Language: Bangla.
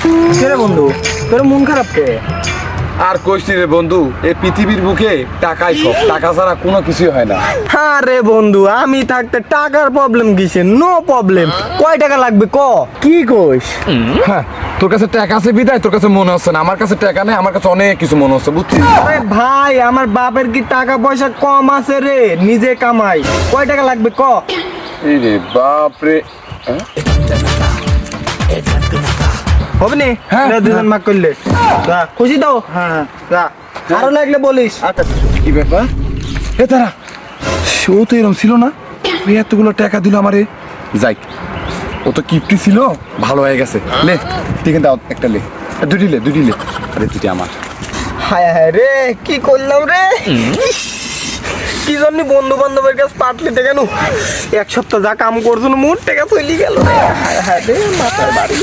কে রে বন্ধু, তোর মন খারাপ কে? আর কইস নি রে বন্ধু, এই পৃথিবীর বুকে টাকাই সব, টাকা ছাড়া কোনো কিছুই হয় না। আরে বন্ধু, আমি থাকতে টাকার প্রবলেম কিসে? No problem. কয় টাকা লাগবে ক? কি কইস? হ্যাঁ, তোর কাছে টাকা আছে বিদায় তোর কাছে মনে হচ্ছে না, আমার কাছে টাকা নেই, আমার কাছে অনেক কিছু মনে হচ্ছে, বুঝছিস? আরে ভাই, আমার বাপের কি টাকা পয়সা কম আছে রে? নিজে কামাই। কয় টাকা লাগবে ক? এই রে বাপ রে। হবে নি? হ্যাঁ, দুজন মাক করলে যা, খুশি তো? হ্যাঁ যা, আরো লাগলে বলিস। আচ্ছা, কি ব্যাপার? এ তারা ও তো এরকম ছিল না, ওই এতগুলো টাকা দিল আমারে। যাই, ও তো কিপ্টি ছিল, ভালো হয়ে গেছে। লে ঠিক দাও, একটা লে, দুটি লে। আরে দুটি আমার। হায় হায় রে, কি করলাম রে? কি জন্য বন্ধু বান্ধবের কাছে পাটলি কেন? এক সপ্তাহ যা কাম করছো মোট টাকা চলি গেল রে। হায় হায় রে, মাথার বাড়ি।